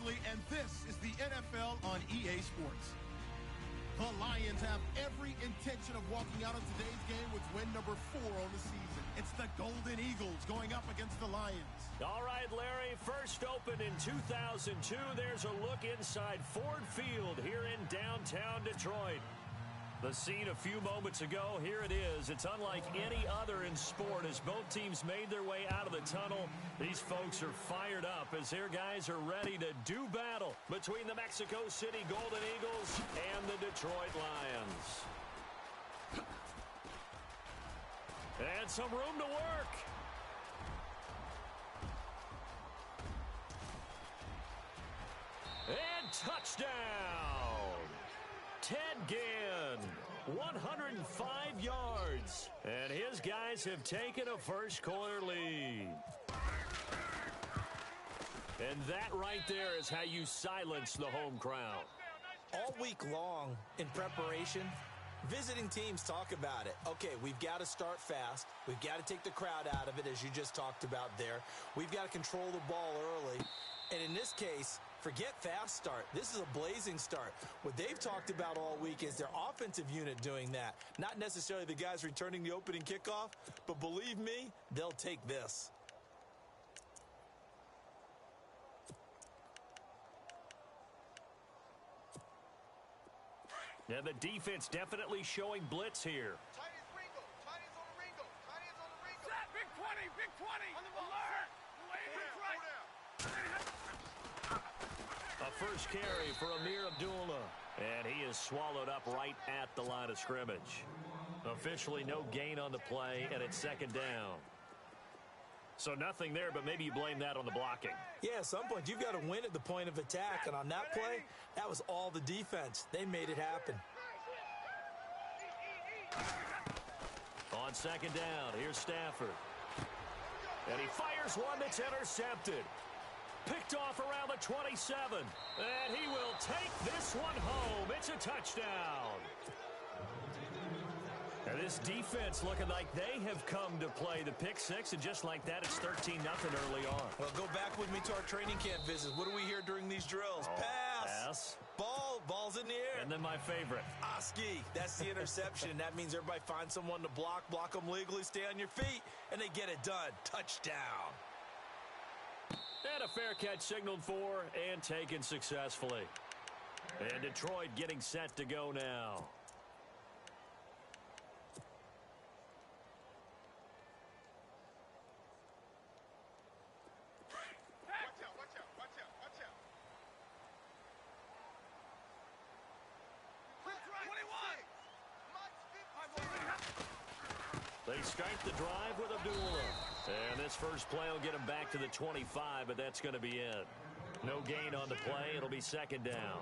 Beasley, and this is the NFL on EA Sports. The Lions have every intention of walking out of today's game with win number 4 on the season. It's the Golden Eagles going up against the Lions. All right, Larry, first opened in 2002. There's a look inside Ford Field here in downtown Detroit. The scene a few moments ago, here it is. It's unlike any other in sport as both teams made their way out of the tunnel. These folks are fired up as their guys are ready to do battle between the Mexico City Golden Eagles and the Detroit Lions. And some room to work. And touchdown! Ted Ginn, 105 yards. And his guys have taken a first-quarter lead. And that right there is how you silence the home crowd. All week long in preparation, visiting teams talk about it. Okay, we've got to start fast. We've got to take the crowd out of it, as you just talked about there. We've got to control the ball early. And in this case, forget fast start. This is a blazing start. What they've talked about all week is their offensive unit doing that. Not necessarily the guys returning the opening kickoff, but believe me, they'll take this. Now the defense definitely showing blitz here. Tight is Ringo. Tight is on the Ringo. Tight is on the Ringo. Set, big 20, big 20. On the ball. Alert. Right. A first carry for Amir Abdullah. And he is swallowed up right at the line of scrimmage. Officially no gain on the play, and it's second down. So nothing there, but maybe you blame that on the blocking. Yeah, at some point you've got to win at the point of attack. And on that play, that was all the defense. They made it happen. On second down, here's Stafford. And he fires one that's intercepted. Picked off around the 27. And he will take this one home. It's a touchdown. And this defense looking like they have come to play the pick six, and just like that, it's 13-0 early on. Well, go back with me to our training camp visits. What do we hear during these drills? Pass. Ball's in the air. And then my favorite. Oski. That's the interception. That means everybody finds someone to block them legally, stay on your feet, and they get it done. Touchdown. And a fair catch signaled for and taken successfully. And Detroit getting set to go now. They start the drive with Abdullah. And this first play will get him back to the 25, but that's going to be it. No gain on the play. It'll be second down.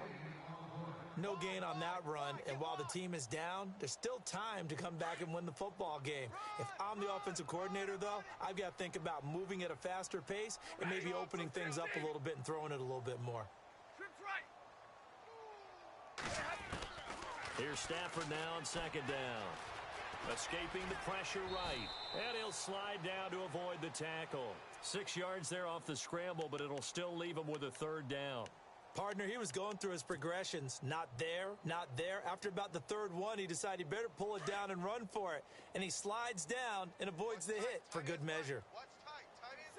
No gain on that run, and while the team is down, there's still time to come back and win the football game. If I'm the offensive coordinator, though, I've got to think about moving at a faster pace and maybe opening things up a little bit and throwing it a little bit more. Here's Stafford now on second down. Escaping the pressure right. And he'll slide down to avoid the tackle. 6 yards there off the scramble, but it'll still leave him with a third down. Partner, he was going through his progressions. Not there, not there. After about the third one, he decided he better pull it down and run for it. And he slides down and avoids the hit for good measure. What's tight? Tight is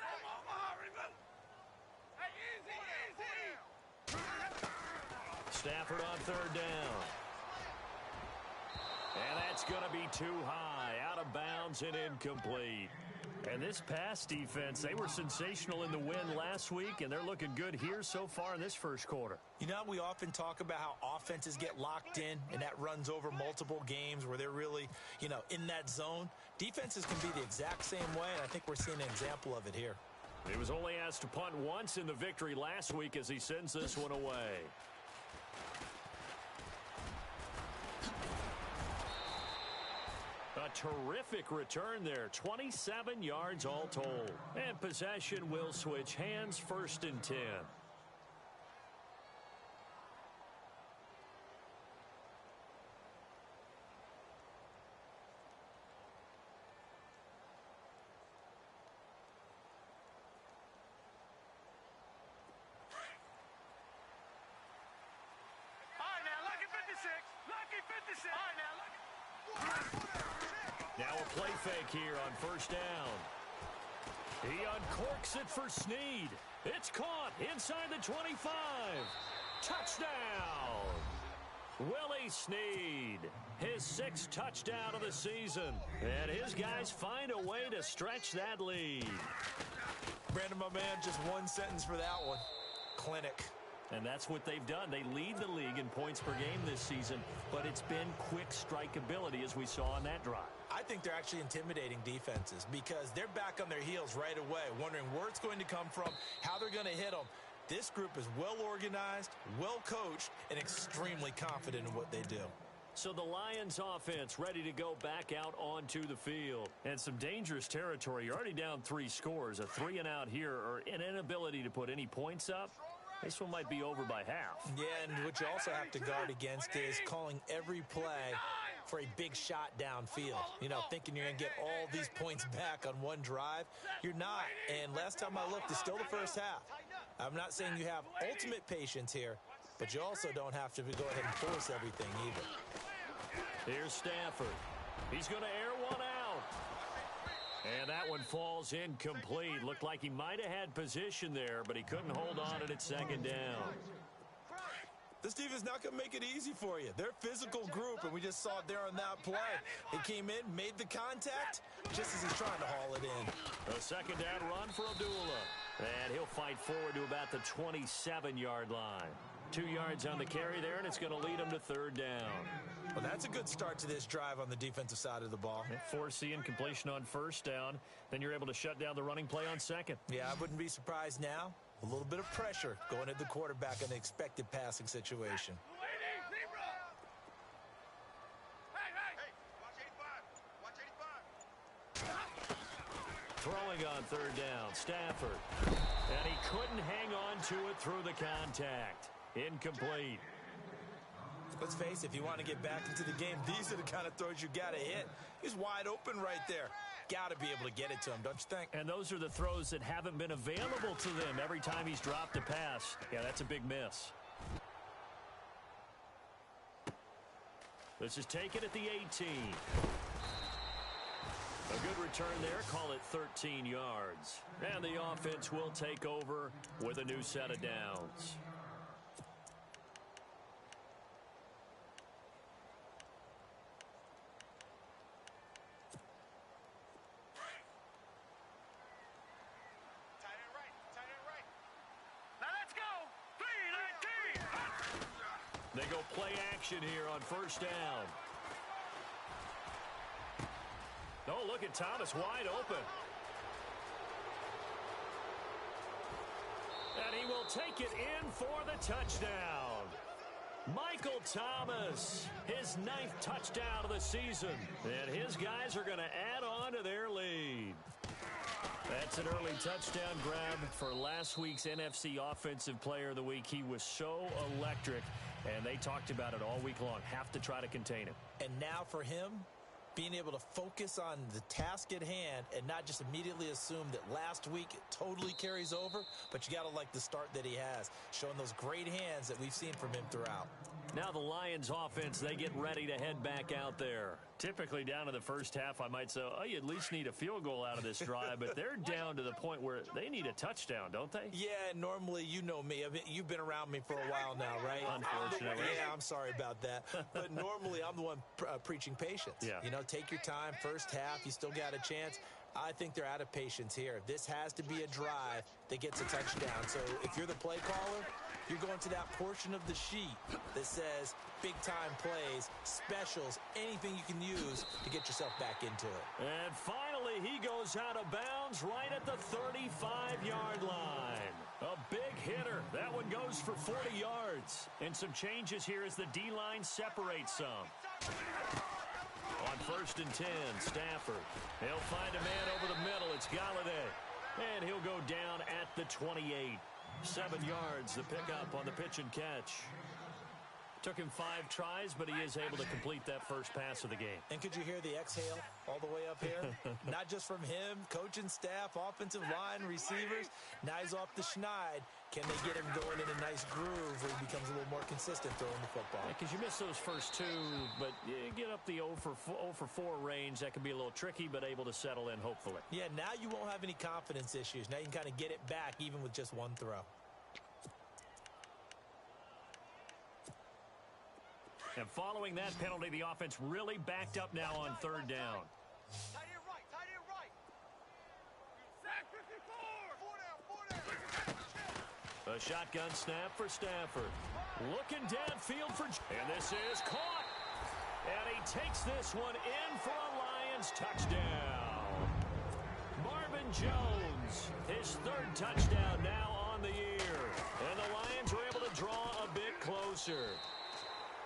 Stafford on third down. And that's going to be too high, out of bounds and incomplete. And this pass defense, they were sensational in the win last week, and they're looking good here so far in this first quarter. You know, we often talk about how offenses get locked in, and that runs over multiple games where they're really, in that zone. Defenses can be the exact same way, and I think we're seeing an example of it here. He was only asked to punt once in the victory last week as he sends this one away. A terrific return there. 27 yards all told. And possession will switch hands, 1st and 10. Now a play fake here on first down. He uncorks it for Snead. It's caught inside the 25. Touchdown! Willie Snead, his 6th touchdown of the season. And his guys find a way to stretch that lead. Brandon, my man, just one sentence for that one. Clinic. And that's what they've done. They lead the league in points per game this season, but it's been quick strikeability as we saw on that drive. I think they're actually intimidating defenses because they're back on their heels right away, wondering where it's going to come from, how they're going to hit them. This group is well organized, well coached, and extremely confident in what they do. So the Lions offense ready to go back out onto the field. And some dangerous territory. You're already down 3 scores. A 3-and-out here or an inability to put any points up. This one might be over by half. Yeah, and what you also have to guard against is calling every play for a big shot downfield. You know, thinking you're going to get all these points back on one drive. You're not. And last time I looked, it's still the first half. I'm not saying you have ultimate patience here, but you also don't have to go ahead and force everything either. Here's Stafford. He's going to air one out. And that one falls incomplete. Looked like he might have had position there, but he couldn't hold on to it at second down. This defense not going to make it easy for you. They're a physical group, and we just saw it there on that play. He came in, made the contact, just as he's trying to haul it in. A second down run for Abdullah. And he'll fight forward to about the 27-yard line. 2 yards on the carry there, and it's going to lead him to third down. Well, that's a good start to this drive on the defensive side of the ball. Foreseeing completion on first down. Then you're able to shut down the running play on second. Yeah, I wouldn't be surprised now. A little bit of pressure going at the quarterback in an expected passing situation. Throwing on third down, Stafford. And he couldn't hang on to it through the contact. Incomplete. Let's face it, if you want to get back into the game, these are the kind of throws you got to hit. He's wide open right there. Got to be able to get it to him, don't you think? And those are the throws that haven't been available to them every time he's dropped a pass. Yeah, that's a big miss. This is taken at the 18. A good return there, call it 13 yards. And the offense will take over with a new set of downs. They go play action here on first down. Oh, look at Thomas wide open. And he will take it in for the touchdown. Michael Thomas, his 9th touchdown of the season. And his guys are going to add on to their lead. That's an early touchdown grab for last week's NFC Offensive Player of the Week. He was so electric, and they talked about it all week long. Have to try to contain him. And now for him, being able to focus on the task at hand and not just immediately assume that last week it totally carries over, but you got to like the start that he has, showing those great hands that we've seen from him throughout. Now the Lions offense, they get ready to head back out there. Typically down in the first half, I might say, oh, you at least need a field goal out of this drive, but they're down to the point where they need a touchdown, don't they? Yeah, normally, you know me. I mean, you've been around me for a while now, right? Unfortunately. Yeah, I'm sorry about that. But normally, I'm the one preaching patience. Yeah. You know, take your time. First half, you still got a chance. I think they're out of patience here. This has to be a drive that gets a touchdown. So if you're the play caller, you're going to that portion of the sheet that says big-time plays, specials, anything you can use to get yourself back into it. And finally, he goes out of bounds right at the 35-yard line. A big hitter. That one goes for 40 yards. And some changes here as the D-line separates some. On first and 10, Stafford. He'll find a man over the middle. It's Galladay. And he'll go down at the 28. 7 yards, the pickup on the pitch and catch. Took him 5 tries, but he is able to complete that first pass of the game. And could you hear the exhale all the way up here? Not just from him, coaching staff, offensive line, receivers. Now he's off the schneid. Can they get him going in a nice groove where he becomes a little more consistent throwing the football? Because you miss those first 2, but you get up the 0 for 4 range. That can be a little tricky, but able to settle in, hopefully. Yeah, now you won't have any confidence issues. Now you can kind of get it back even with just one throw. And following that penalty, the offense really backed up now on 3rd down. Tight end right, tight end right. Sack 54. 4 down. A shotgun snap for Stafford. Looking downfield for... And this is caught. And he takes this one in for a Lions touchdown. Marvin Jones, his 3rd touchdown now on the year. And the Lions were able to draw a bit closer.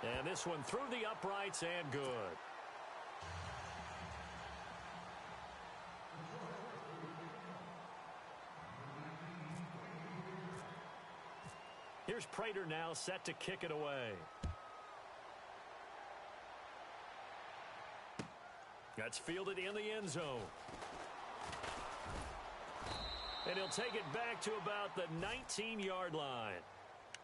And this one through the uprights and good. Here's Prater now set to kick it away. That's fielded in the end zone. And he'll take it back to about the 19-yard line.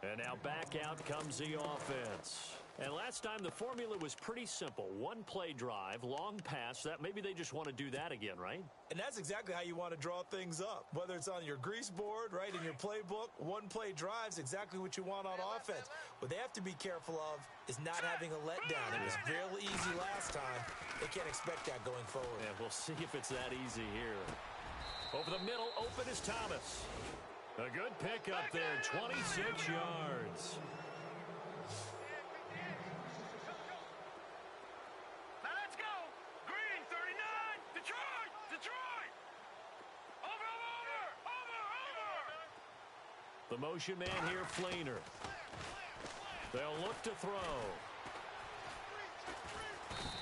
And now back out comes the offense. And last time the formula was pretty simple. 1-play drive, long pass. That maybe they just want to do that again, right? And that's exactly how you want to draw things up. Whether it's on your grease board, right, in your playbook, 1-play drive's exactly what you want on offense. What they have to be careful of is not having a letdown. It was real easy last time. They can't expect that going forward. And we'll see if it's that easy here. Over the middle, open is Thomas. A good pick up there, 26 yards. Now let's go. Green, 39. Detroit. Detroit. Over. The motion man here, Flainer. They'll look to throw.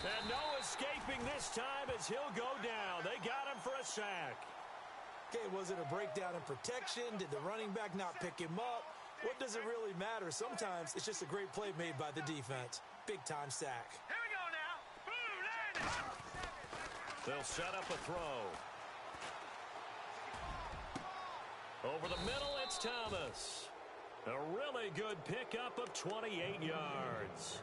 And no escaping this time as he'll go down. They got him for a sack. Okay, was it a breakdown in protection? Did the running back not pick him up? What does it really matter? Sometimes it's just a great play made by the defense. Big-time sack. Here we go now. Boom, landed. They'll set up a throw. Over the middle, it's Thomas. A really good pickup of 28 yards.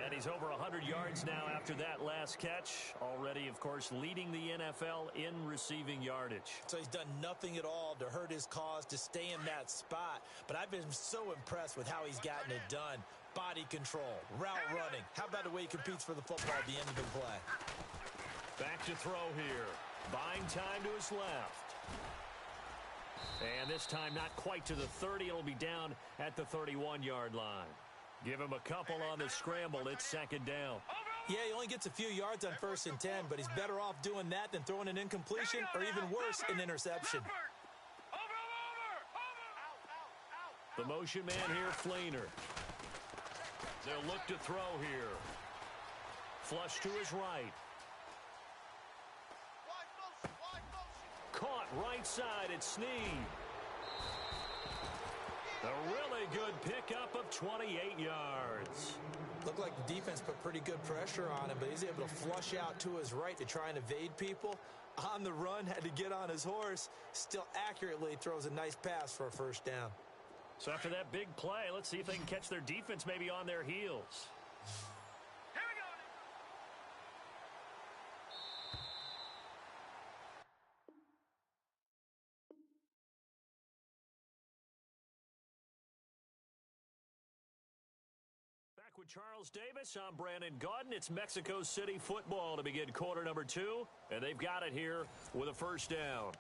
And he's over 100 yards now after that last catch. Already, of course, leading the NFL in receiving yardage. So he's done nothing at all to hurt his cause, to stay in that spot. But I've been so impressed with how he's gotten it done. Body control, route running. How about the way he competes for the football at the end of the play? Back to throw here. Buying time to his left. And this time not quite to the 30. It'll be down at the 31-yard line. Give him a couple on the scramble. It's 2nd down. Yeah, he only gets a few yards on 1st and 10, but he's better off doing that than throwing an incompletion or even worse, an interception. The motion man here, Flainer. They'll look to throw here. Flush to his right. Caught right side at Snead. A really good pickup of 28 yards. Looked like the defense put pretty good pressure on him, but he's able to flush out to his right to try and evade people. On the run, had to get on his horse. Still accurately throws a nice pass for a 1st down. So after that big play, let's see if they can catch their defense maybe on their heels. Here we go. Back with Charles Davis, I'm Brandon Gaudin. It's Mexico City football to begin quarter number 2, and they've got it here with a 1st down.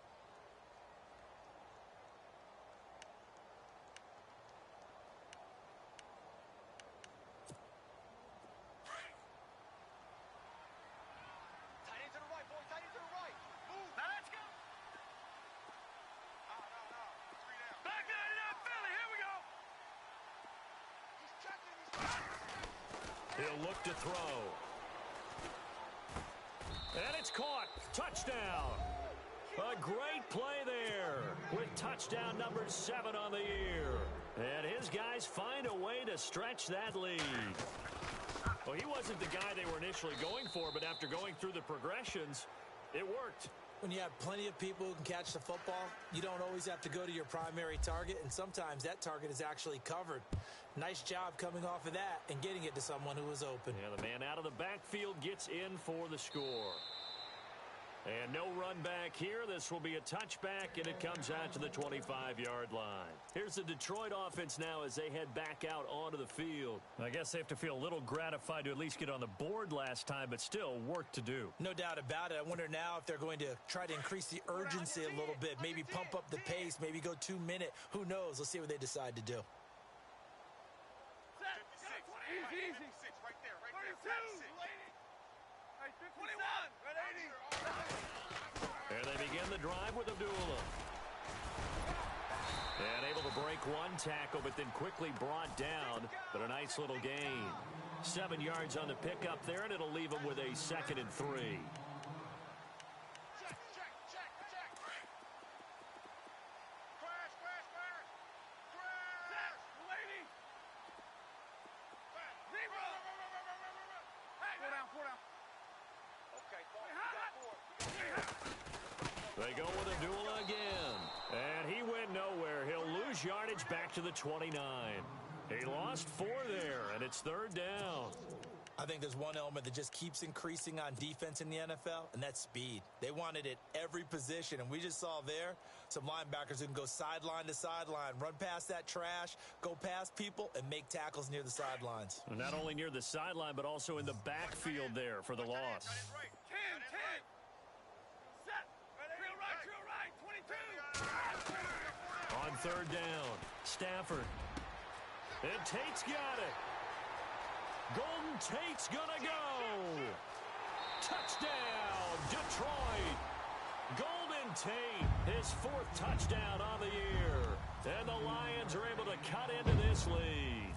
He'll look to throw. And it's caught. Touchdown. A great play there with touchdown number 7 on the year. And his guys find a way to stretch that lead. Well, he wasn't the guy they were initially going for, but after going through the progressions, it worked. When you have plenty of people who can catch the football, you don't always have to go to your primary target, and sometimes that target is actually covered. Nice job coming off of that and getting it to someone who was open. Yeah, the man out of the backfield gets in for the score. And no run back here. This will be a touchback, and it comes out to the 25-yard line. Here's the Detroit offense now as they head back out onto the field. I guess they have to feel a little gratified to at least get on the board last time, but still work to do. No doubt about it. I wonder now if they're going to try to increase the urgency a little bit, maybe pump up the pace, maybe go 2-minute. Who knows? Let's see what they decide to do. Easy. Right there. 32. 21. Red 80. There they begin the drive with Abdullah. And able to break one tackle, but then quickly brought down. But a nice little gain. 7 yards on the pickup there, and it'll leave them with a 2nd and 3. They go with Abdullah again. And he went nowhere. He'll lose yardage back to the 29. He lost 4 there, and it's 3rd down. I think there's one element that just keeps increasing on defense in the NFL, and that's speed. They want it at every position, and we just saw there some linebackers who can go sideline to sideline, run past that trash, go past people, and make tackles near the sidelines. And not only near the sideline, but also in the backfield there for the loss. 10. Set. Drill right. 22. On 3rd down, Stafford. And Tate's got it. Golden Tate's gonna go. Touchdown, Detroit. Golden Tate, his 4th touchdown on the year. And the Lions are able to cut into this lead.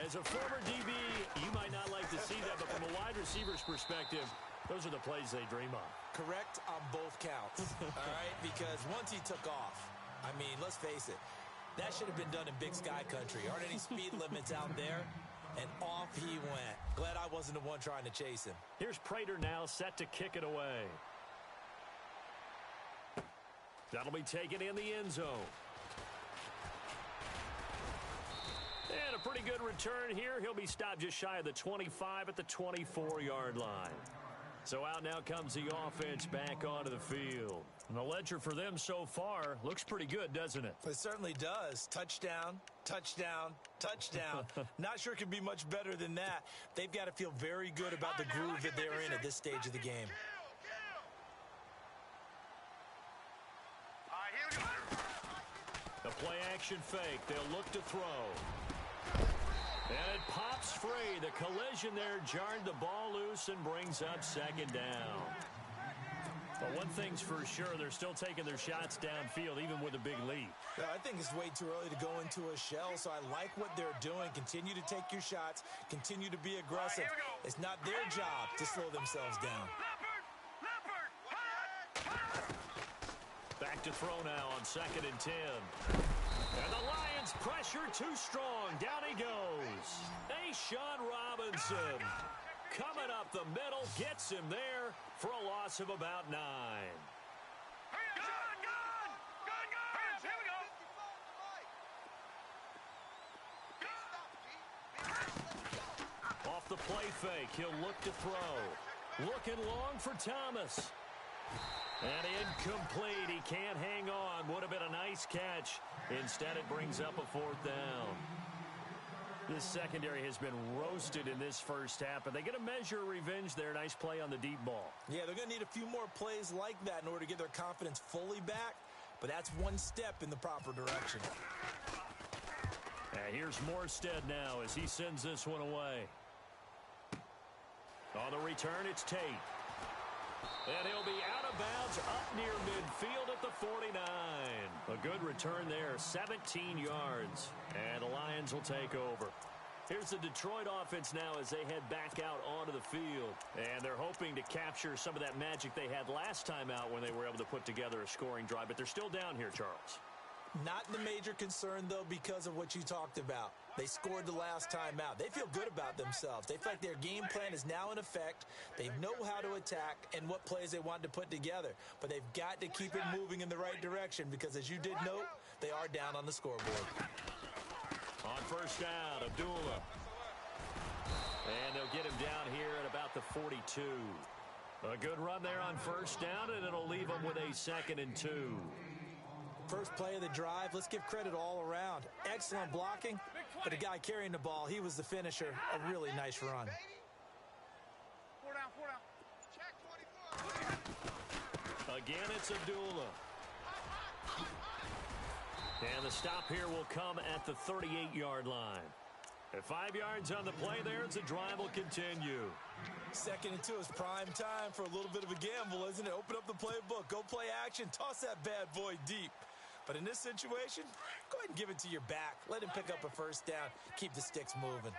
As a former DB, you might not like to see that, but from a wide receiver's perspective, those are the plays they dream of. Correct on both counts, all right? Because once he took off, I mean, let's face it, that should have been done in Big Sky Country. Aren't any speed limits out there? And off he went. Glad I wasn't the one trying to chase him. Here's Prater now set to kick it away. That'll be taken in the end zone. And a pretty good return here. He'll be stopped just shy of the 25 at the 24-yard line. So out now comes the offense back onto the field. And the ledger for them so far looks pretty good, doesn't it? It certainly does. Touchdown, touchdown, touchdown. Not sure it can be much better than that. They've got to feel very good about the groove that they're in at this stage of the game. All right, here we go. The play action fake. They'll look to throw. And it pops free. The collision there jarred the ball loose and brings up 2nd down. But one thing's for sure, they're still taking their shots downfield, even with a big lead. Yeah, I think it's way too early to go into a shell, so I like what they're doing. Continue to take your shots. Continue to be aggressive. It's not their job to slow themselves down. Back to throw now on 2nd and 10. And the Lions pressure too strong. Down he goes. A'Shawn Robinson coming up the middle, gets him there for a loss of about 9. Here we go. Off the play fake, he'll look to throw. Looking long for Thomas. And incomplete. He can't hang on. Would have been a nice catch. Instead, it brings up a 4th down. This secondary has been roasted in this first half, but they get a measure of revenge there. Nice play on the deep ball. Yeah, they're going to need a few more plays like that in order to get their confidence fully back, but that's one step in the proper direction. And here's Morstead now as he sends this one away. On the return, it's Tate. And he'll be out of bounds up near midfield at the 49. A good return there, 17 yards. And the Lions will take over. Here's the Detroit offense now as they head back out onto the field. And they're hoping to capture some of that magic they had last time out when they were able to put together a scoring drive. But they're still down here, Charles. Not the major concern, though, because of what you talked about. They scored the last time out. They feel good about themselves. They feel like their game plan is now in effect. They know how to attack and what plays they want to put together. But they've got to keep it moving in the right direction because, as you did note, they are down on the scoreboard. On first down, Abdullah. And they'll get him down here at about the 42. A good run there on first down, and it'll leave them with a 2nd and 2. First play of the drive, let's give credit all around. Excellent blocking, but the guy carrying the ball, he was the finisher. A really nice run. 4 down, 4 down. Check 24. Again, it's Abdullah. And the stop here will come at the 38-yard line. At 5 yards on the play there, the drive will continue. 2nd and 2 is prime time for a little bit of a gamble, isn't it? Open up the playbook, go play action, toss that bad boy deep. But in this situation, go ahead and give it to your back. Let him pick up a first down. Keep the sticks moving.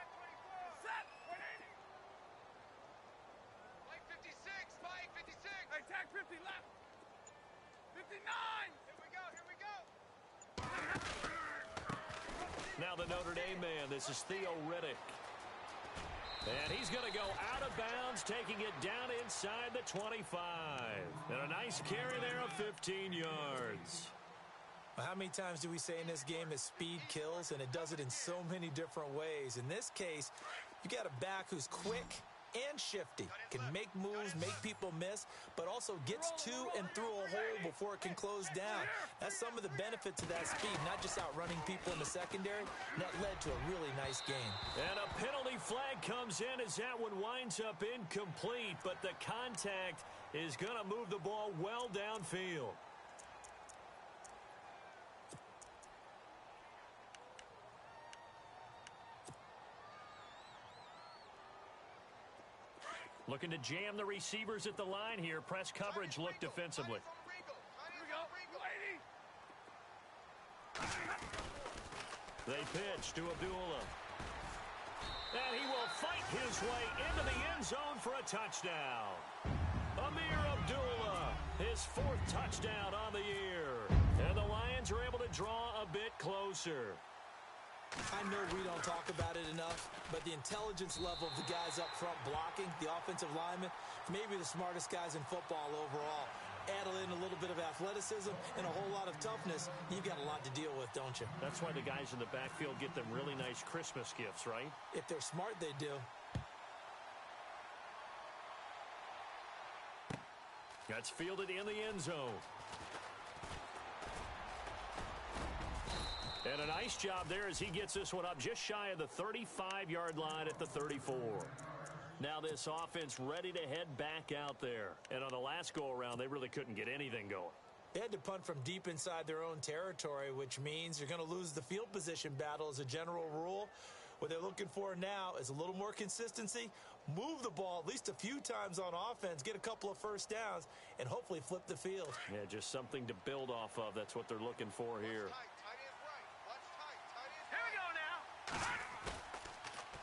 Set. 56, Mike, 56. Hey, tag 50 left. 59. Here we go. Now the Notre Dame man, this is Theo Riddick. And he's going to go out of bounds, taking it down inside the 25. And a nice carry there of 15 yards. Well, how many times do we say in this game that speed kills, and it does it in so many different ways? In this case, you got a back who's quick and shifty, can make moves, make people miss, but also gets to and through a hole before it can close down. That's some of the benefits of that speed, not just outrunning people in the secondary. And that led to a really nice game. And a penalty flag comes in as that one winds up incomplete, but the contact is going to move the ball well downfield. Looking to jam the receivers at the line here. Press coverage look defensively. Here we go. Lady. They pitch to Abdullah. And he will fight his way into the end zone for a touchdown. Amir Abdullah, his 4th touchdown on the year. And the Lions are able to draw a bit closer. I know we don't talk about it enough, but the intelligence level of the guys up front blocking, the offensive linemen, maybe the smartest guys in football overall. Add in a little bit of athleticism and a whole lot of toughness, you've got a lot to deal with, don't you? That's why the guys in the backfield get them really nice Christmas gifts, right? If they're smart, they do. That's fielded in the end zone. And a nice job there as he gets this one up just shy of the 35-yard line at the 34. Now this offense ready to head back out there. And on the last go-around, they really couldn't get anything going. They had to punt from deep inside their own territory, which means you're going to lose the field position battle as a general rule. What they're looking for now is a little more consistency, move the ball at least a few times on offense, get a couple of first downs, and hopefully flip the field. Yeah, just something to build off of. That's what they're looking for here.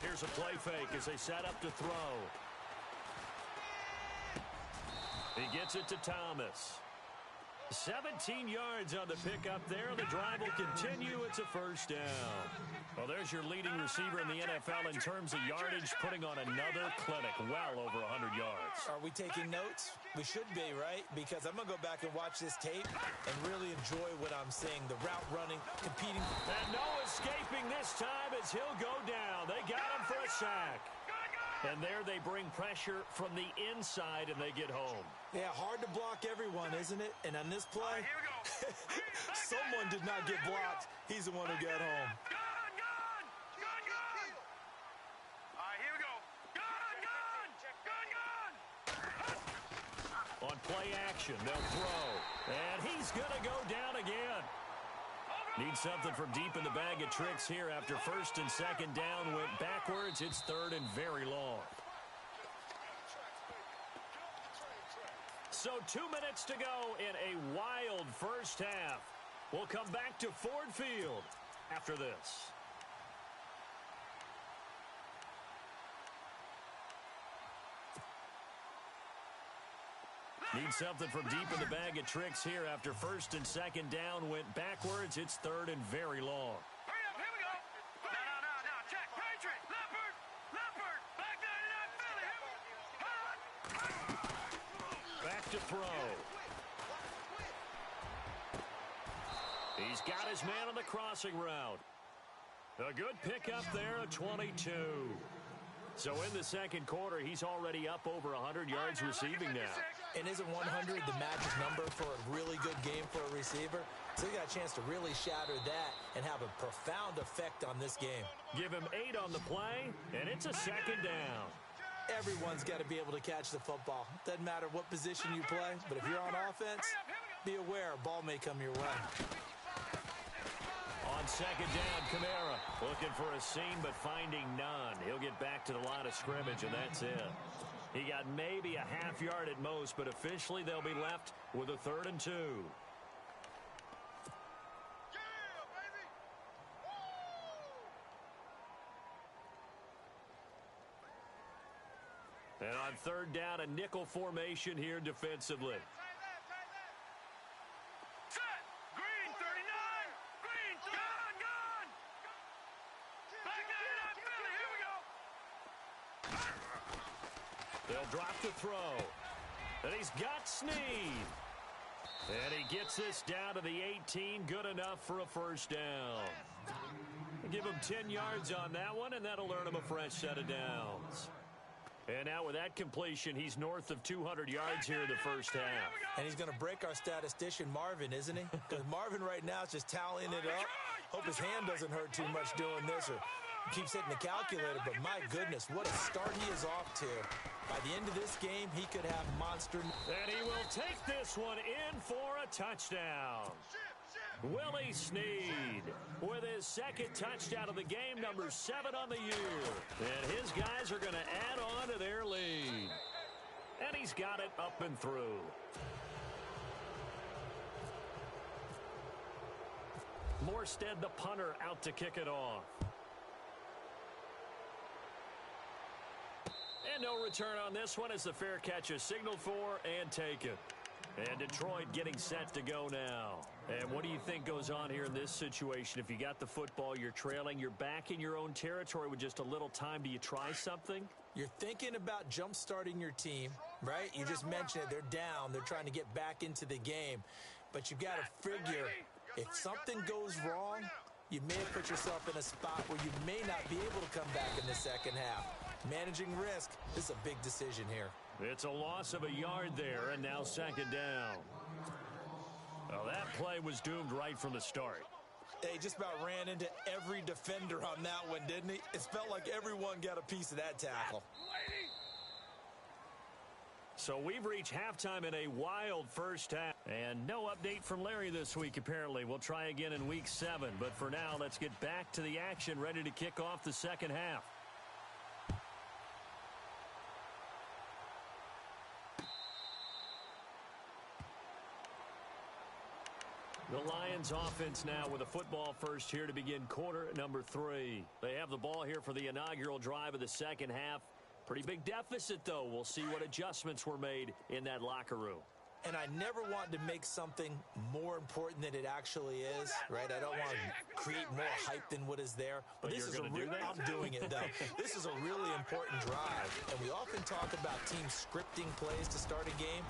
Here's a play fake as they set up to throw. He gets it to Thomas. 17 yards on the pickup there. The drive will continue. It's a first down. Well, there's your leading receiver in the NFL in terms of yardage, putting on another clinic, well over 100 yards. Are we taking notes? We should be, right? Because I'm going to go back and watch this tape and really enjoy what I'm seeing. The route running, competing. And no escaping this time as he'll go down. They got him for a sack. And there they bring pressure from the inside, and they get home. Yeah, hard to block everyone, isn't it? And on this play, someone did not get blocked. He's the one who got home. Here we go. On play action, they'll throw. And he's going to go down again. Need something from deep in the bag of tricks here after 1st and 2nd down went backwards. It's 3rd and very long. So 2 minutes to go in a wild first half. We'll come back to Ford Field after this. Need something from deep in the bag of tricks here after first and second down went backwards. It's third and very long. Hurry up, here we go. No. Check. Patriot. Leopard. Back 99 Philly. Here we go. Back to throw. He's got his man on the crossing route. A good pickup there at 22. So in the second quarter, he's already up over 100 yards receiving now. And isn't 100 the magic number for a really good game for a receiver? So he got a chance to really shatter that and have a profound effect on this game. Give him 8 on the play, and it's a second down. Everyone's got to be able to catch the football. Doesn't matter what position you play, but if you're on offense, be aware a ball may come your way. On second down, Kamara looking for a seam but finding none. He'll get back to the line of scrimmage, and that's it. He got maybe a half yard at most, but officially they'll be left with a 3rd and 2. And on third down, a nickel formation here defensively. Set. Green 39. Green. Gone. Back 99 Philly. Here we go. They'll drop the throw. And he's got Snead. And he gets this down to the 18. Good enough for a first down. Give him 10 yards on that one, and that'll earn him a fresh set of downs. And now with that completion, he's north of 200 yards here in the first half. And he's going to break our statistician, Marvin, isn't he? Because Marvin right now is just tallying it up. Hope his hand doesn't hurt too much doing this or keeps hitting the calculator. But my goodness, what a start he is off to. By the end of this game, he could have monster. And he will take this one in for a touchdown. Willie Snead with his second touchdown of the game, number 7 on the year. And his guys are going to add on to their lead. And he's got it up and through. Morstead, the punter, out to kick it off. And no return on this one as the fair catch is signaled for and taken. And Detroit getting set to go now. And what do you think goes on here in this situation? If you got the football, you're trailing, you're back in your own territory with just a little time. Do you try something? You're thinking about jump-starting your team, right? You just mentioned it. They're down. They're trying to get back into the game. But you've got to figure, if something goes wrong, you may have put yourself in a spot where you may not be able to come back in the second half. Managing risk, this is a big decision here. It's a loss of a yard there, and now second down. Well, that play was doomed right from the start. He just about ran into every defender on that one, didn't he? It felt like everyone got a piece of that tackle. So we've reached halftime in a wild first half. And no update from Larry this week, apparently. We'll try again in week 7. But for now, let's get back to the action, ready to kick off the second half. The Lions offense now with a football first here to begin quarter number 3. They have the ball here for the inaugural drive of the second half. Pretty big deficit, though. We'll see what adjustments were made in that locker room. And I never want to make something more important than it actually is, right? I don't want to create more hype than what is there. But this is I'm doing it, though. This is a really important drive. And we often talk about teams scripting plays to start a game.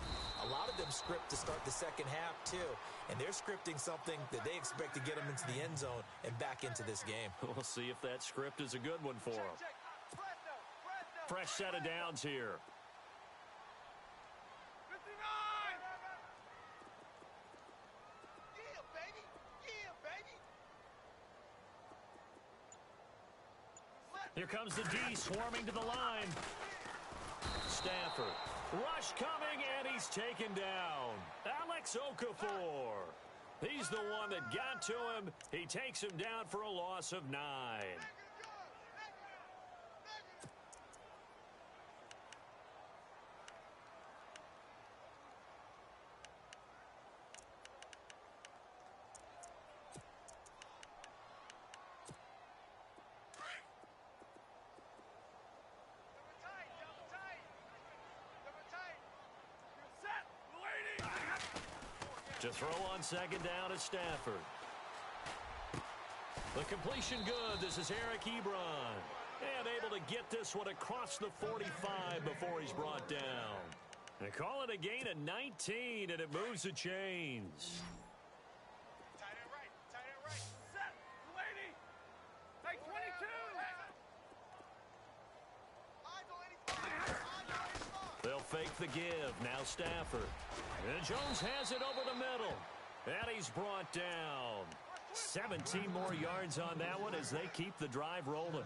A lot of them script to start the second half, too. And they're scripting something that they expect to get them into the end zone and back into this game. We'll see if that script is a good one for them. Fresh set of downs here. 59! Yeah, baby! Yeah, baby! Here comes the D swarming to the line. Stafford. Rush coming, and he's taken down. Alex Okafor. He's the one that got to him. He takes him down for a loss of 9. To throw on second down is Stafford. The completion good. This is Eric Ebron. And able to get this one across the 45 before he's brought down. They call it a gain of 19, and it moves the chains. Tight end right. Set. Lady. Hey, 22. They'll fake the give. Now Stafford. And Jones has it over the middle. And he's brought down. 17 more yards on that one as they keep the drive rolling.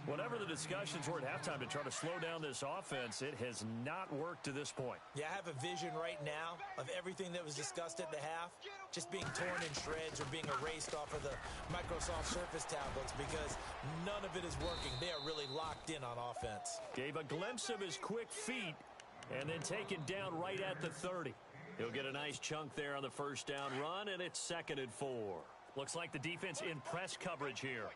Whatever the discussions were at halftime to try to slow down this offense, it has not worked to this point. Yeah, I have a vision right now of everything that was discussed at the half just being torn in shreds or being erased off of the Microsoft Surface tablets because none of it is working. They are really locked in on offense. Gave a glimpse of his quick feet and then taken down right at the 30. He'll get a nice chunk there on the first down run, and it's 2nd and 4. Looks like the defense in press coverage here.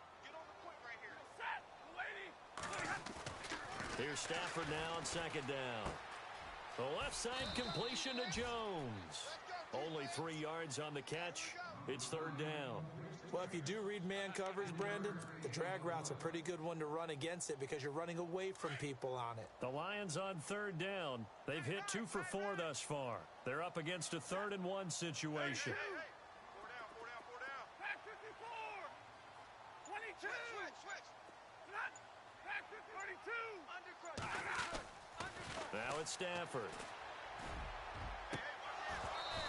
Here's Stafford now on second down. The left side completion to Jones. Only 3 yards on the catch. It's 3rd down. Well, if you do read man coverage, Brandon, the drag route's a pretty good one to run against it because you're running away from people on it. The Lions on 3rd down. They've hit 2 for 4 thus far. They're up against a 3rd and 1 situation. Now it's Stafford.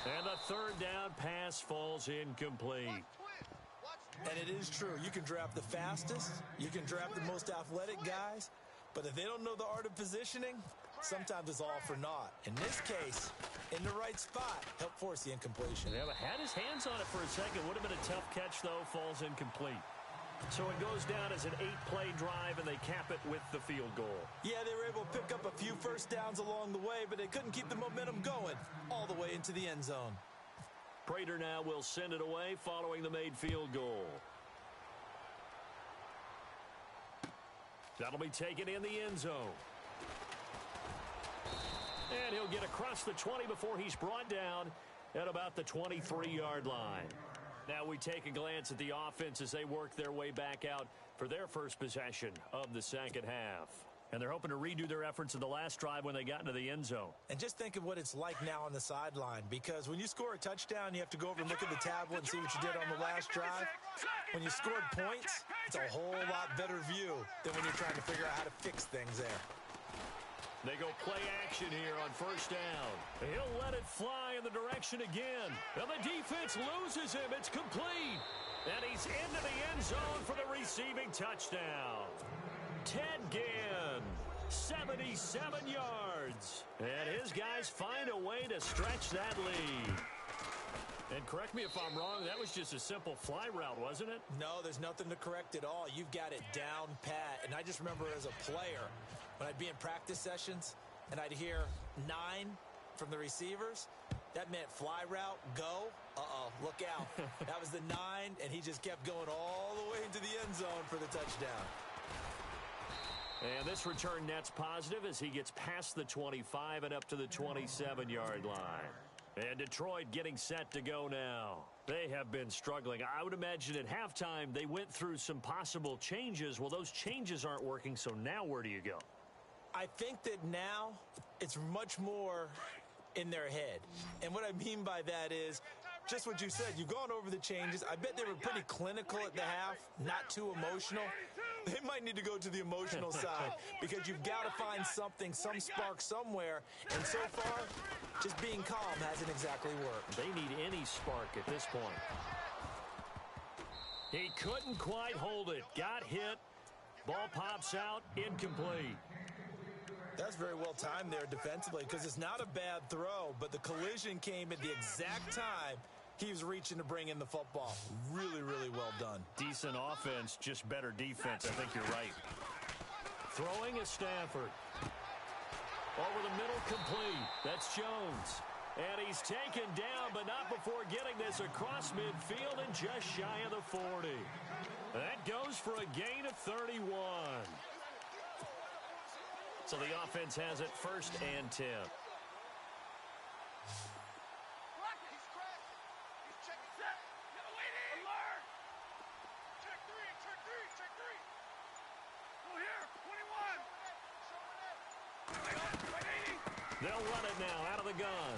And the 3rd down pass falls incomplete. And it is true. You can draft the fastest. You can draft the most athletic guys. But if they don't know the art of positioning, sometimes it's all for naught. In this case, in the right spot, help force the incompletion. Yeah, but had his hands on it for a second. Would have been a tough catch, though. Falls incomplete. So it goes down as an 8-play drive, and they cap it with the field goal. Yeah, they were able to pick up a few first downs along the way, but they couldn't keep the momentum going all the way into the end zone. Prater now will send it away following the made field goal. That'll be taken in the end zone. And he'll get across the 20 before he's brought down at about the 23-yard line. Now we take a glance at the offense as they work their way back out for their first possession of the second half. And they're hoping to redo their efforts in the last drive when they got into the end zone. And just think of what it's like now on the sideline, because when you score a touchdown, you have to go over and look at the tablet and see what you did on the last drive. When you scored points, it's a whole lot better view than when you're trying to figure out how to fix things there. They go play action here on first down. He'll let it fly in the direction again. And the defense loses him. It's complete. And he's into the end zone for the receiving touchdown. Ted Ginn, 77 yards. And his guys find a way to stretch that lead. And correct me if I'm wrong, that was just a simple fly route, wasn't it? No, there's nothing to correct at all. You've got it down pat. And I just remember as a player, when I'd be in practice sessions and I'd hear 9 from the receivers, that meant fly route, go. Look out. That was the 9, and he just kept going all the way into the end zone for the touchdown. And this return net's positive as he gets past the 25 and up to the 27-yard line. And Detroit getting set to go now. They have been struggling. I would imagine at halftime they went through some possible changes. Well, those changes aren't working, so now where do you go? I think that now it's much more in their head. And what I mean by that is just what you said. You've gone over the changes. I bet they were pretty clinical at the half, not too emotional. They might need to go to the emotional side because you've got to find something, some spark somewhere. And so far, just being calm hasn't exactly worked. They need any spark at this point. He couldn't quite hold it. Got hit. Ball pops out. Incomplete. That's very well timed there defensively because it's not a bad throw, but the collision came at the exact time he was reaching to bring in the football. Really, really well done. Decent offense, just better defense. I think you're right. Throwing is Stafford. Over the middle, complete. That's Jones. And he's taken down, but not before getting this across midfield and just shy of the 40. That goes for a gain of 31. So the offense has it 1st and 10. They'll run it now out of the gun.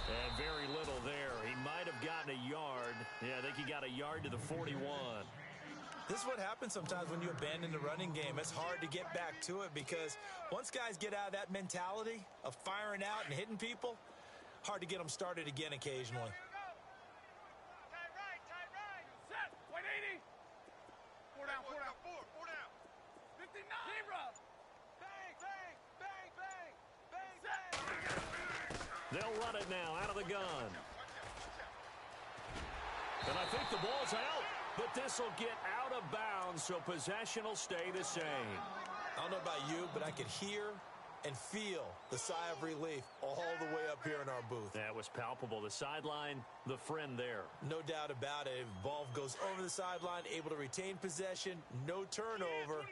And very little there. He might have gotten a yard. Yeah, I think he got a yard to the 41. This is what happens sometimes when you abandon the running game. It's hard to get back to it because once guys get out of that mentality of firing out and hitting people, hard to get them started again occasionally. Tight right, tight right. Set. 180. Four down, four down. Four down. 59. Zebra. Bang, bang, bang, bang, bang, bang. They'll run it now out of the gun. And I think the ball's out, but this will get out of bounds, so possession will stay the same. I don't know about you, but I could hear and feel the sigh of relief all the way up here in our booth. That was palpable. The sideline, the friend there. No doubt about it. Ball goes over the sideline, able to retain possession, no turnover.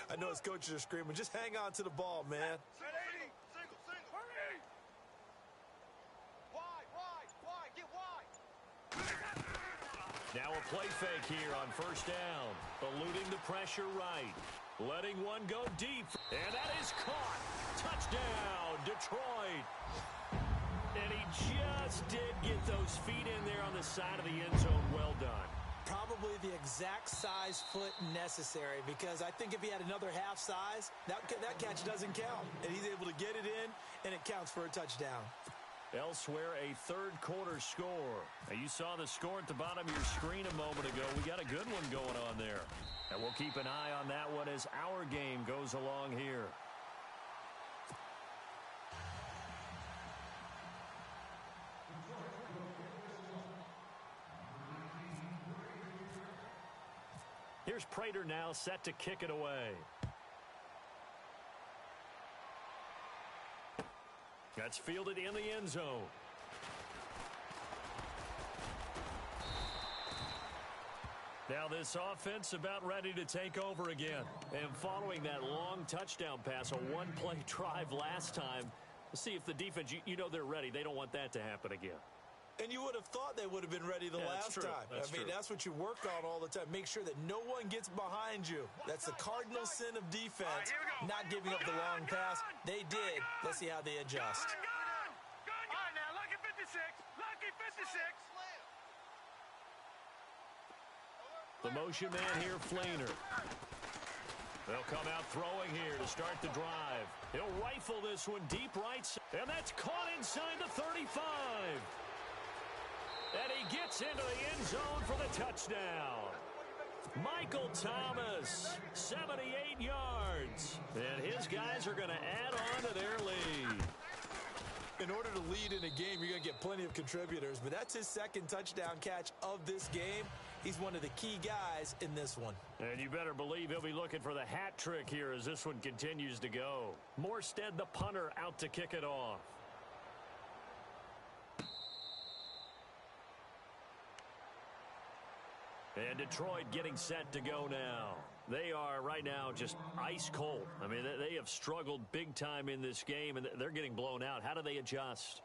I know his coaches are screaming, just hang on to the ball, man. Now a play fake here on first down. Eluding the pressure right. Letting one go deep. And that is caught. Touchdown, Detroit. And he just did get those feet in there on the side of the end zone. Well done. Probably the exact size foot necessary, because I think if he had another half size, that catch doesn't count. And he's able to get it in, and it counts for a touchdown. Elsewhere, a third-quarter score. Now, you saw the score at the bottom of your screen a moment ago. We got a good one going on there. And we'll keep an eye on that one as our game goes along here. Here's Prater now set to kick it away. That's fielded in the end zone. Now this offense about ready to take over again. And following that long touchdown pass, a one-play drive last time, let's see if the defense, you know they're ready. They don't want that to happen again. And you would have thought they would have been ready the last time. That's what you work on all the time. Make sure that no one gets behind you. That's the cardinal sin of defense, not giving up the long pass. They did. Let's see how they adjust. All right, now, lucky 56. Lucky 56. The motion man here, Flainer. They'll come out throwing here to start the drive. He'll rifle this one deep right, and that's caught inside the 35. And he gets into the end zone for the touchdown. Michael Thomas, 78 yards. And his guys are going to add on to their lead. In order to lead in a game, you're going to get plenty of contributors, but that's his second touchdown catch of this game. He's one of the key guys in this one. And you better believe he'll be looking for the hat trick here as this one continues to go. Morstead, the punter, out to kick it off. And Detroit getting set to go now. They are right now just ice cold. I mean, they have struggled big time in this game, and they're getting blown out. How do they adjust?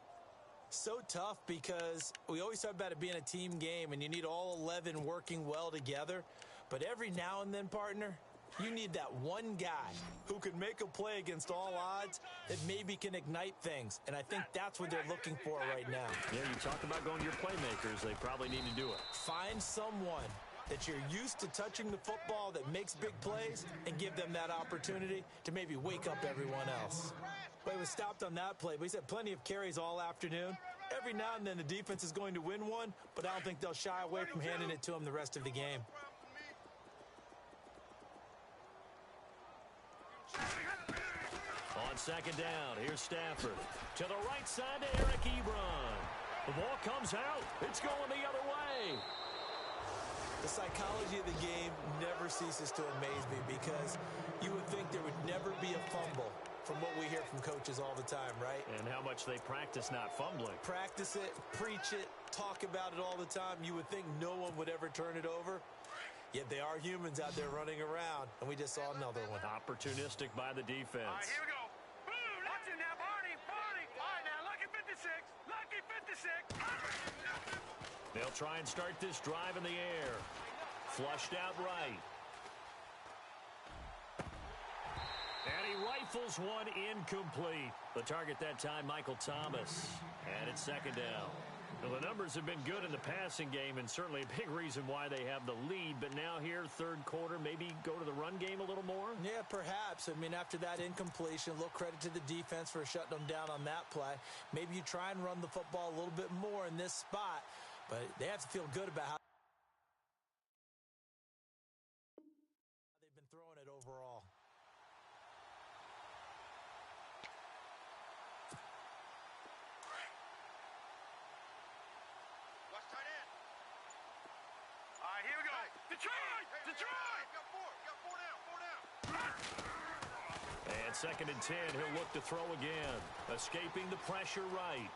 So tough, because we always talk about it being a team game, and you need all 11 working well together. But every now and then, partner, you need that one guy who can make a play against all odds that maybe can ignite things. And I think that's what they're looking for right now. Yeah, you talk about going to your playmakers. They probably need to do it. Find someone that you're used to touching the football that makes big plays and give them that opportunity to maybe wake up everyone else. Well, he was stopped on that play, but he's had plenty of carries all afternoon. Every now and then the defense is going to win one, but I don't think they'll shy away from handing it to him the rest of the game. On second down, here's Stafford. To the right side to Eric Ebron. The ball comes out. It's going the other way. The psychology of the game never ceases to amaze me, because you would think there would never be a fumble from what we hear from coaches all the time, right? And how much they practice not fumbling. Practice it, preach it, talk about it all the time. You would think no one would ever turn it over. Yet they are humans out there running around, and we just saw another one. Opportunistic by the defense. All right, here we go. Boom, watch it now, Barney. All right, now, lucky 56. Lucky 56. They'll try and start this drive in the air. Flushed out right. And he rifles Rifles one incomplete. The target that time, Michael Thomas. And it's second down. Well, the numbers have been good in the passing game and certainly a big reason why they have the lead. But now here, third quarter, maybe go to the run game a little more? Yeah, perhaps. I mean, after that incompletion, a little credit to the defense for shutting them down on that play. Maybe you try and run the football a little bit more in this spot. But they have to feel good about how they've been throwing it overall. Watch tight end. All right, here we go. Detroit! Detroit! Got four down. And second and 10, he'll look to throw again. Escaping the pressure right.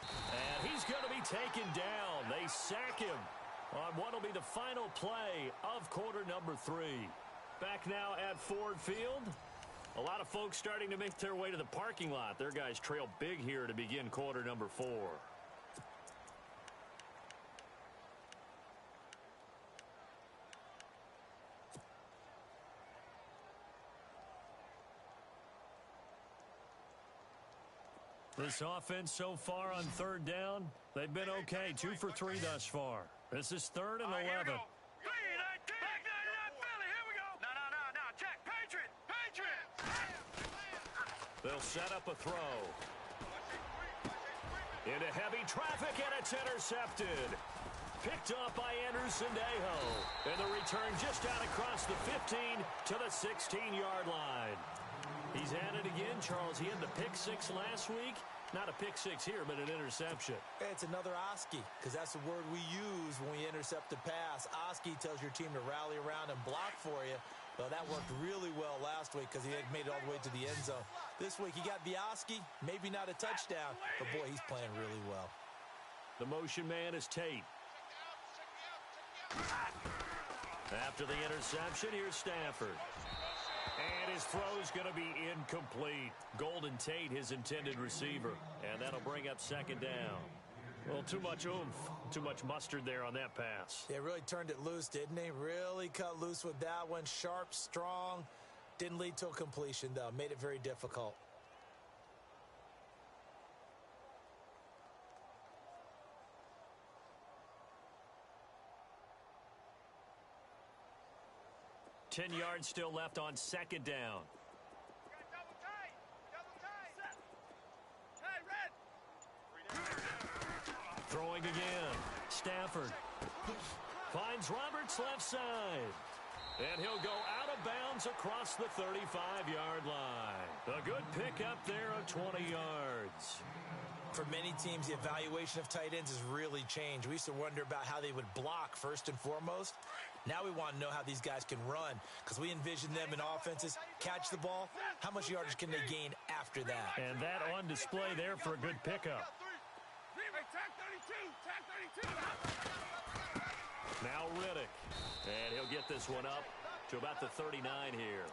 And he's going to be taken down. They sack him on what will be the final play of quarter number 3. Back now at Ford Field. A lot of folks starting to make their way to the parking lot. Their guys trail big here to begin quarter number 4. This offense so far on third down, they've been okay. 2 for 3 thus far. This is third and 11. Here we go. 3-19. Back down, Philly. Here we go. No. Check. Patriot. They'll set up a throw. Into heavy traffic, and it's intercepted. Picked up by Anderson Dejo. And the return just out across the 15 to the 16-yard line. He's at it again, Charles. He had the pick 6 last week. Not a pick 6 here, but an interception. It's another Oski, because that's the word we use when we intercept a pass. Oski tells your team to rally around and block for you. Well, that worked really well last week because he had made it all the way to the end zone. This week, he got the Oski, maybe not a touchdown, but boy, he's playing really well. The motion man is Tate. After the interception, here's Stafford. And his throw's going to be incomplete. Golden Tate, his intended receiver. And that'll bring up second down. Well, too much oomph, too much mustard there on that pass. Yeah, really turned it loose, didn't he? Really cut loose with that one. Sharp, strong. Didn't lead to a completion, though. Made it very difficult. Ten yards still left on second down. Double tight. Hey, red. Throwing again. Stafford finds Roberts left side. And he'll go out of bounds across the 35-yard line. A good pickup there of 20 yards. For many teams, the evaluation of tight ends has really changed. We used to wonder about how they would block first and foremost. Now we want to know how these guys can run, because we envision them in offenses catch the ball. How much yardage can they gain after that? And that on display there for a good pickup. Now Riddick. And he'll get this one up to about the 39 here.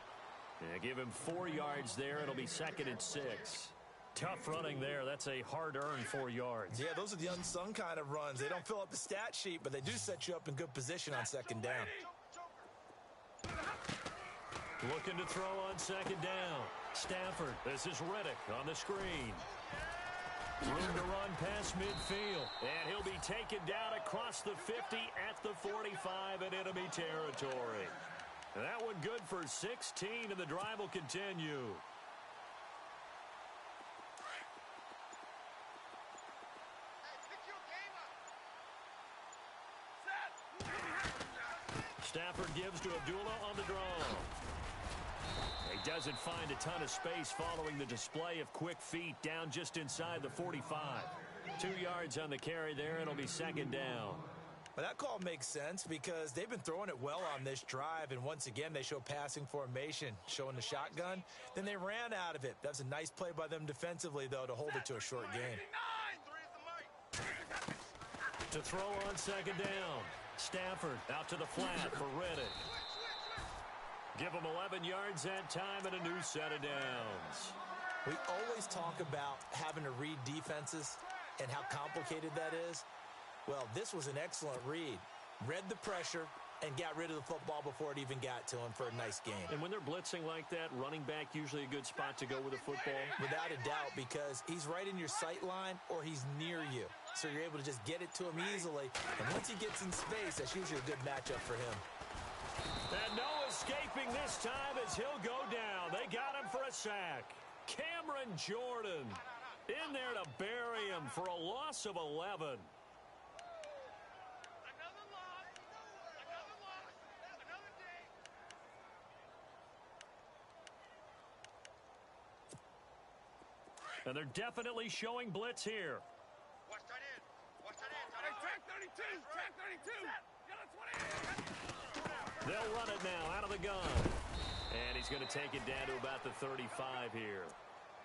And give him 4 yards there. It'll be second and 6. Tough running there. That's a hard-earned 4 yards. Yeah, those are the unsung kind of runs. They don't fill up the stat sheet, but they do set you up in good position on second down. Looking to throw on second down. Stafford. This is Riddick on the screen. Room to run past midfield. And he'll be taken down across the 50 at the 45 in enemy territory. And that one good for 16, and the drive will continue. Stafford gives to Abdullah on the draw. He doesn't find a ton of space following the display of quick feet down just inside the 45. 2 yards on the carry there. It'll be second down. But that call makes sense because they've been throwing it well on this drive, and once again they show passing formation, showing the shotgun. Then they ran out of it. That's a nice play by them defensively, though, to hold it to a short game. To throw on second down. Stafford out to the flat for Riddick. Give him 11 yards that time and a new set of downs. We always talk about having to read defenses and how complicated that is. Well, this was an excellent read. Read the pressure and got rid of the football before it even got to him for a nice game. And when they're blitzing like that, running back usually a good spot to go with a football? Without a doubt, because he's right in your sight line or he's near you. So you're able to just get it to him easily. And once he gets in space, that's usually a good matchup for him. And no escaping this time as he'll go down. They got him for a sack. Cameron Jordan in there to bury him for a loss of 11. And they're definitely showing blitz here. Watch that in. Watch that in. Hey, track 32. Track 32. They'll run it now out of the gun. And he's going to take it down to about the 35 here.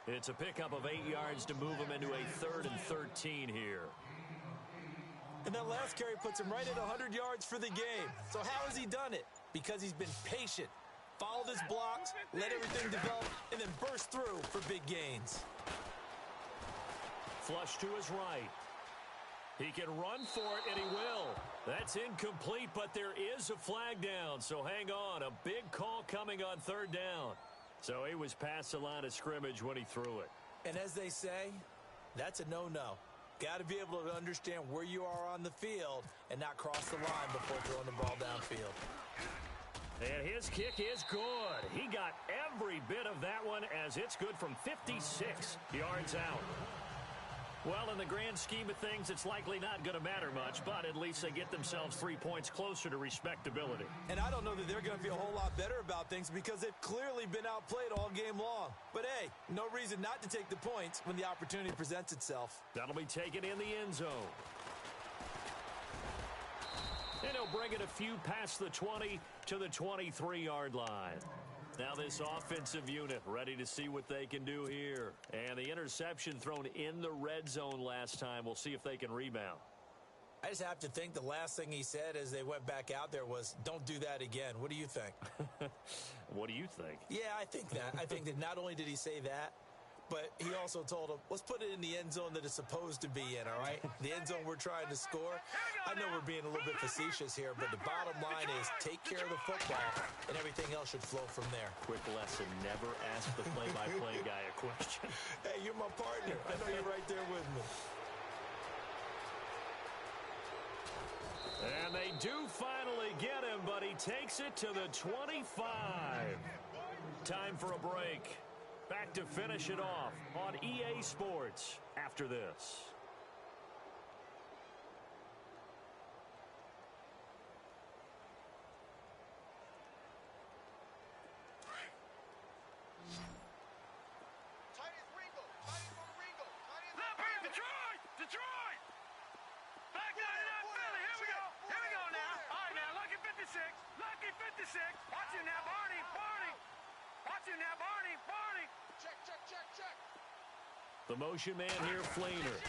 It's a pickup of 8 yards to move him into a 3rd and 13 here. And that last carry puts him right at 100 yards for the game. So how has he done it? Because he's been patient, followed his blocks, let everything develop, and then burst through for big gains. Flush to his right. He can run for it, and he will. That's incomplete, but there is a flag down, so hang on. A big call coming on 3rd down. So he was past the line of scrimmage when he threw it. And as they say, that's a no-no. Got to be able to understand where you are on the field and not cross the line before throwing the ball downfield. And his kick is good. He got every bit of that one as it's good from 56 yards out. Well, in the grand scheme of things, it's likely not going to matter much, but at least they get themselves 3 points closer to respectability. And I don't know that they're going to feel a whole lot better about things because they've clearly been outplayed all game long. But, hey, no reason not to take the points when the opportunity presents itself. That'll be taken in the end zone. And he'll bring it a few past the 20 to the 23-yard line. Now this offensive unit ready to see what they can do here. And the interception thrown in the red zone last time. We'll see if they can rebound. I just have to think the last thing he said as they went back out there was, don't do that again. What do you think? What do you think? Yeah, I think that. I think that not only did he say that, but he also told him, let's put it in the end zone that it's supposed to be in, all right? The end zone we're trying to score. I know we're being a little bit facetious here, but the bottom line is take care of the football, and everything else should flow from there. Quick lesson, never ask the play-by-play guy a question. Hey, you're my partner. I know you're right there with me. And they do finally get him, but he takes it to the 25. Time for a break. Back to finish it off on EA Sports after this. Detroit! Back 99 Philly, here we go now. All right, now, Lucky 56. Watch him now, Barney. Watch him now, Barney. Check. The motion man here, Fleener.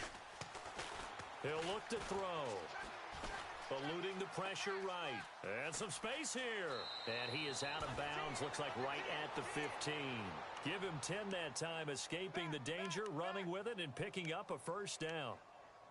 He'll look to throw. Eluding the pressure right. And some space here. And he is out of bounds. Looks like right at the 15. Give him 10 that time, escaping the danger, running with it, and picking up a first down.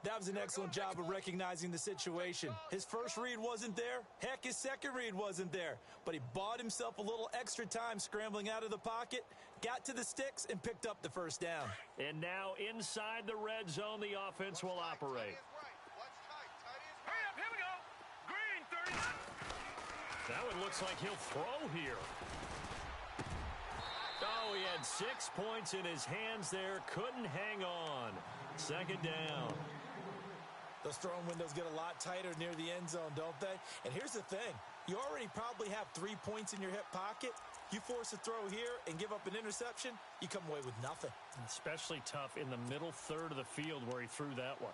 That was an excellent job of recognizing the situation. His first read wasn't there. Heck, his second read wasn't there. But he bought himself a little extra time scrambling out of the pocket, got to the sticks, and picked up the first down. And now inside the red zone, the offense will operate. Hurry up, here we go. Green, 30. That one looks like he'll throw here. Oh, he had 6 points in his hands there. Couldn't hang on. Second down. Those throwing windows get a lot tighter near the end zone, don't they? And here's the thing. You already probably have 3 points in your hip pocket. You force a throw here and give up an interception, you come away with nothing. Especially tough in the middle third of the field where he threw that one.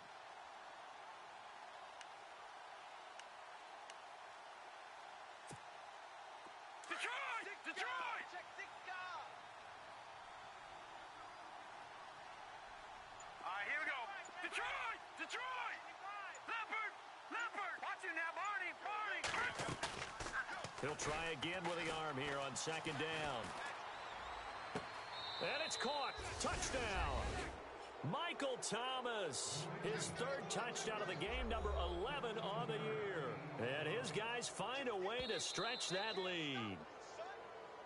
Detroit! All right, here we go. Detroit! Leopard! Watch him now, Barney! He'll try again with the arm here on second down. And it's caught. Touchdown. Michael Thomas. His third touchdown of the game, number 11 on the year. And his guys find a way to stretch that lead.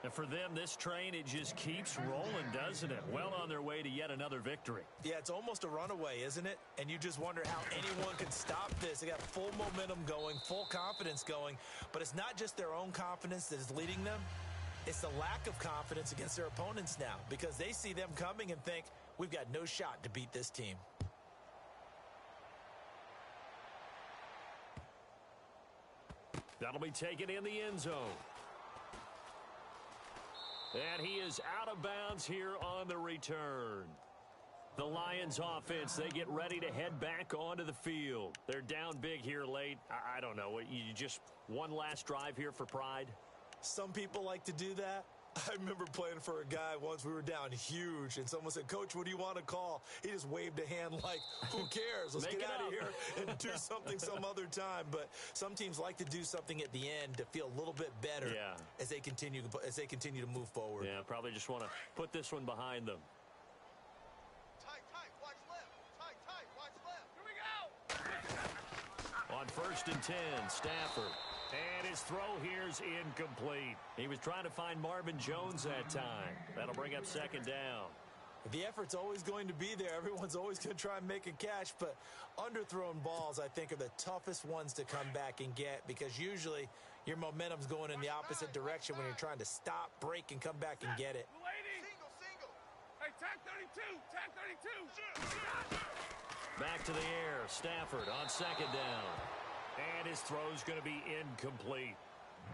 And for them, this train, it just keeps rolling, doesn't it? Well on their way to yet another victory. Yeah, it's almost a runaway, isn't it? And you just wonder how anyone can stop this. They got full momentum going, full confidence going. But it's not just their own confidence that is leading them. It's the lack of confidence against their opponents now, because they see them coming and think, we've got no shot to beat this team. That'll be taken in the end zone. And he is out of bounds here on the return. The Lions offense, they get ready to head back onto the field. They're down big here late. I don't know. You just one last drive here for pride? Some people like to do that. I remember playing for a guy once. We were down huge, and someone said, Coach, what do you want to call? He just waved a hand like, who cares? Let's get out of here and do something some other time. But some teams like to do something at the end to feel a little bit better as they continue to move forward. Yeah, probably just want to put this one behind them. Tight, watch left. Tight, watch left. Here we go. On 1st and 10, Stafford. And his throw here's incomplete. He was trying to find Marvin Jones that time. That'll bring up 2nd down. The effort's always going to be there. Everyone's always going to try and make a catch, but underthrown balls, I think, are the toughest ones to come back and get, because usually your momentum's going in the opposite direction when you're trying to stop, break, and come back and get it. Single. Hey, tag 32. Back to the air. Stafford on 2nd down. And his throw's going to be incomplete.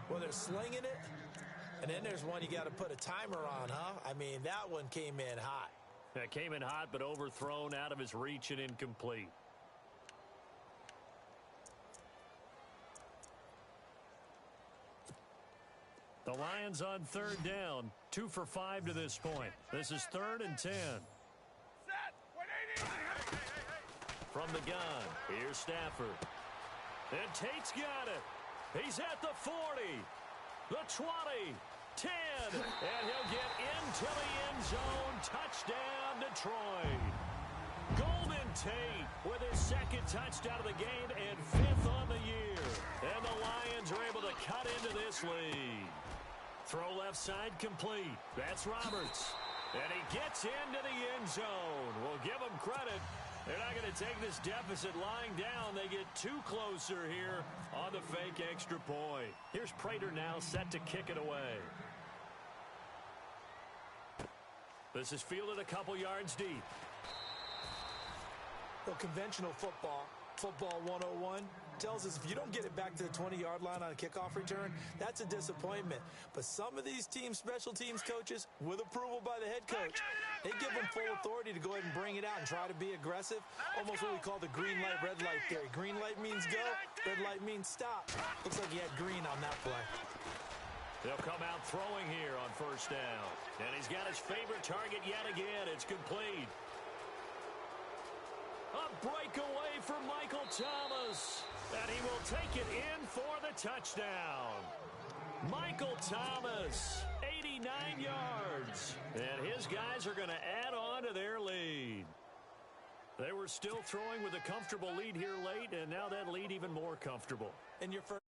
Well, they're slinging it, and then there's one you got to put a timer on, huh? I mean, that one came in hot. That came in hot, but overthrown, out of his reach, and incomplete. The Lions on 3rd down. 2 for 5 to this point. This is 3rd and 10. Set. 180. From the gun, here's Stafford. And Tate's got it. He's at the 40, the 20, 10, and he'll get into the end zone. Touchdown, Detroit. Golden Tate with his 2nd touchdown of the game and 5th on the year. And the Lions are able to cut into this lead. Throw left side complete. That's Roberts. And he gets into the end zone. We'll give him credit. They're not going to take this deficit lying down. They get 2 closer here on the fake extra point. Here's Prater now set to kick it away. This is fielded a couple yards deep. Well, conventional football 101, tells us if you don't get it back to the 20-yard line on a kickoff return, that's a disappointment. But some of these teams, special teams coaches, with approval by the head coach, they give them full authority to go ahead and bring it out and try to be aggressive. Almost what we call the green light, red light theory. Green light means go, red light means stop. Looks like he had green on that play. They'll come out throwing here on 1st down. And he's got his favorite target yet again. It's complete. A breakaway for Michael Thomas. And he will take it in for the touchdown. Michael Thomas, 89 yards. And his guys are going to add on to their lead. They were still throwing with a comfortable lead here late, and now that lead even more comfortable. And your first